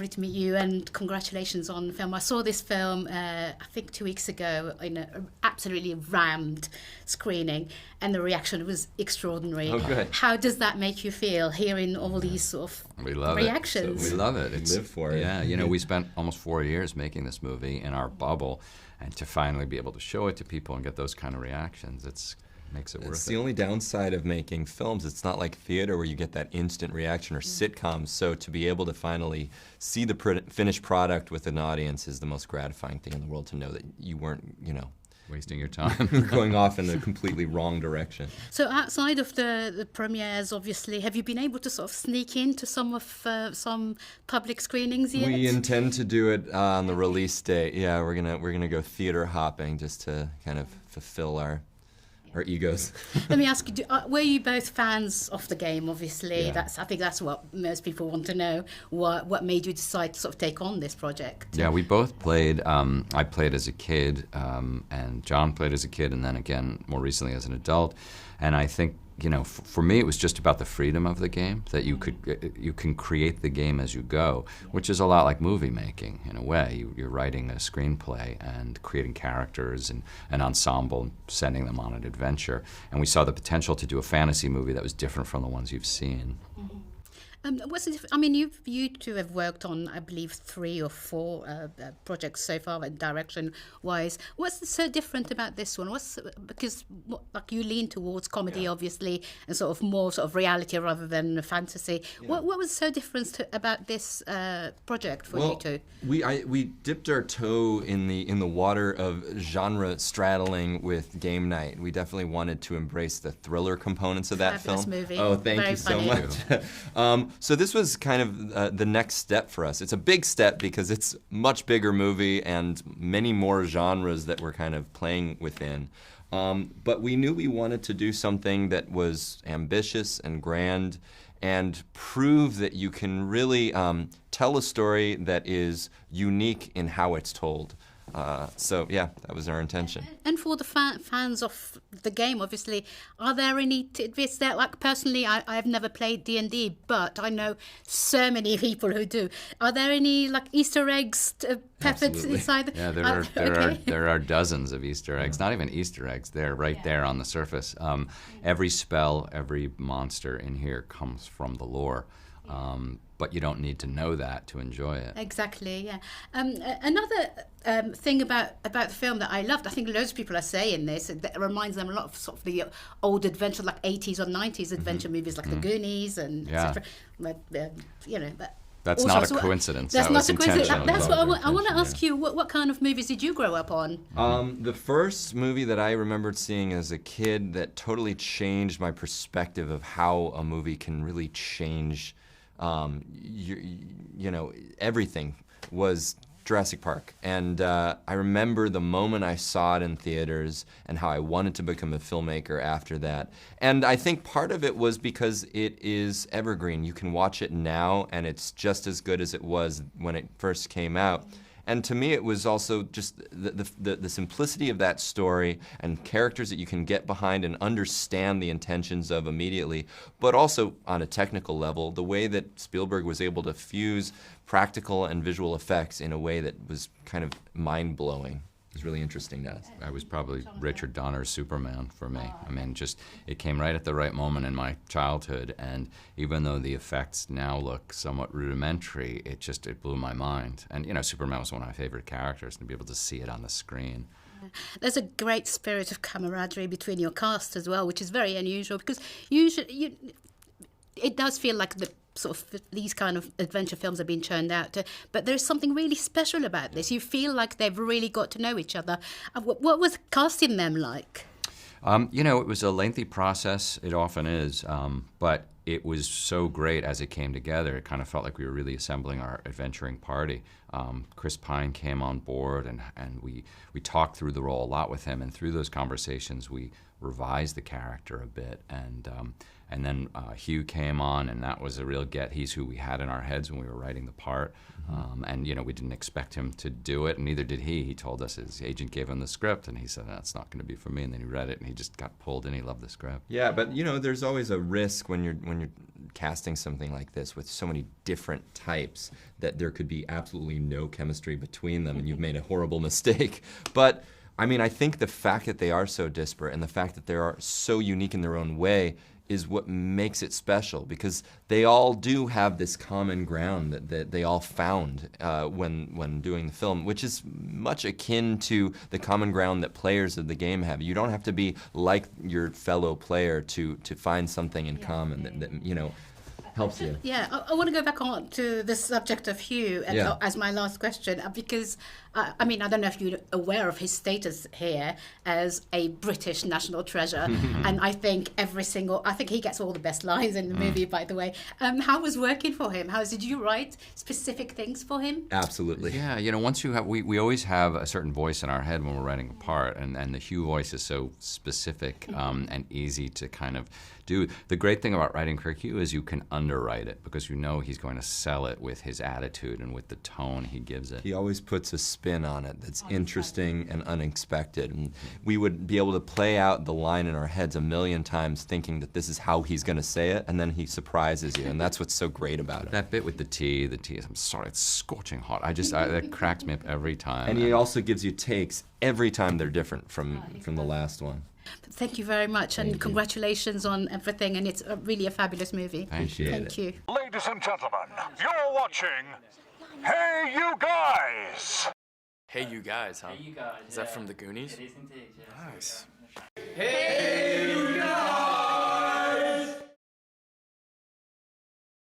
lovely to meet you, and congratulations on the film. I saw this film, I think 2 weeks ago, in an absolutely rammed screening, and the reaction was extraordinary. Oh, good. How does that make you feel, hearing all these sort of reactions? We love it. We live for it. Yeah, you know, we spent almost 4 years making this movie in our bubble, and to finally be able to show it to people and get those kind of reactions, makes it worth it. It's the only downside of making films. It's not like theater where you get that instant reaction, or sitcoms. So to be able to finally see the finished product with an audience is the most gratifying thing in the world, to know that you weren't, wasting your time. going off in a completely wrong direction. So outside of the premieres, obviously, have you been able to sort of sneak into some public screenings yet? We intend to do it on the release date. Yeah, we're gonna go theater hopping just to kind of fulfill our egos. Let me ask you, were you both fans of the game, obviously? Yeah. I think that's what most people want to know. What made you decide to sort of take on this project? Yeah, we both played. I played as a kid, and John played as a kid, and then again, more recently as an adult. And I think, for me, it was just about the freedom of the game, that you can create the game as you go, which is a lot like movie making in a way. You're writing a screenplay and creating characters and an ensemble, and sending them on an adventure. And we saw the potential to do a fantasy movie that was different from the ones you've seen. Mm-hmm. You two have worked on, I believe, 3 or 4 projects so far, direction-wise. What's so different about this one? Because you lean towards comedy, obviously, and sort of more sort of reality rather than fantasy. Yeah. What was so different about this project for you two? We dipped our toe in the water of genre straddling with game night. We definitely wanted to embrace the thriller components of that Fabulous film. Movie. Oh, thank you so much. So this was kind of the next step for us. It's a big step because it's a much bigger movie and many more genres that we're kind of playing within. But we knew we wanted to do something that was ambitious and grand and prove that you can really tell a story that is unique in how it's told. So yeah, that was our intention. And for the fans of the game, obviously, are there any tidbits there? Like personally, I've never played D&D, but I know so many people who do. Are there any like Easter eggs peppered inside? Yeah, there are dozens of Easter eggs. Not even Easter eggs. They're right there on the surface. Every spell, every monster in here comes from the lore. But you don't need to know that to enjoy it. Exactly, yeah. Another thing about the film that I loved, I think loads of people are saying this, that reminds them a lot of sort of the old adventure, like 80s or 90s adventure movies, like The Goonies and etc. But, that's not a coincidence. That's not a coincidence. That's what I want to ask you. What kind of movies did you grow up on? The first movie that I remembered seeing as a kid that totally changed my perspective of how a movie can really change everything was Jurassic Park. And I remember the moment I saw it in theaters and how I wanted to become a filmmaker after that. And I think part of it was because it is evergreen. You can watch it now and it's just as good as it was when it first came out. And to me, it was also just the simplicity of that story and characters that you can get behind and understand the intentions of immediately, but also on a technical level, the way that Spielberg was able to fuse practical and visual effects in a way that was kind of mind-blowing. It was really interesting to us. I was probably Richard Donner's Superman for me. I mean, it came right at the right moment in my childhood, and even though the effects now look somewhat rudimentary, it blew my mind. And Superman was one of my favorite characters, and to be able to see it on the screen. There's a great spirit of camaraderie between your cast as well, which is very unusual, because usually it does feel like these kind of adventure films are being churned out, but there's something really special about this. You feel like they've really got to know each other. What was casting them like? It was a lengthy process. It often is, but it was so great as it came together. It kind of felt like we were really assembling our adventuring party. Chris Pine came on board, and we talked through the role a lot with him, and through those conversations we revised the character a bit, and And then Hugh came on, and that was a real get. He's who we had in our heads when we were writing the part. And, you know, we didn't expect him to do it, and neither did he. He told us his agent gave him the script, and he said, that's not going to be for me. And then he read it, and he just got pulled in. He loved the script. Yeah, but, you know, there's always a risk when you're casting something like this with so many different types that there could be absolutely no chemistry between them, and you've made a horrible mistake. But, I mean, I think the fact that they are so disparate and the fact that they are so unique in their own way is what makes it special, because they all do have this common ground that they all found when doing the film, which is much akin to the common ground that players of the game have. You don't have to be like your fellow player to find something in common that you know, helps you. Yeah, I want to go back on to the subject of Hugh as my last question, because, I mean, I don't know if you're aware of his status here as a British national treasure, and I think I think he gets all the best lines in the movie, by the way. How was working for him? Did you write specific things for him? Absolutely. Yeah, you know, once you have, we always have a certain voice in our head when we're writing a part, and the Hugh voice is so specific and easy to kind of do. The great thing about writing for Hugh is you can underwrite it, because you know he's going to sell it with his attitude and with the tone he gives it. He always puts a spin on it that's interesting and unexpected. And we would be able to play out the line in our heads a million times thinking that this is how he's going to say it, and then he surprises you, and that's what's so great about it. That bit with the tea is, I'm sorry, it's scorching hot. That cracks me up every time. And he also gives you takes every time they're different from the last one. Thank you very much, and congratulations on everything, and it's really a fabulous movie. Thank you. Thank you. Ladies and gentlemen, you're watching Hey You Guys! Hey You Guys, huh? Hey, you guys. Is that from the Goonies? It is indeed, yeah. Nice. Hey, you guys!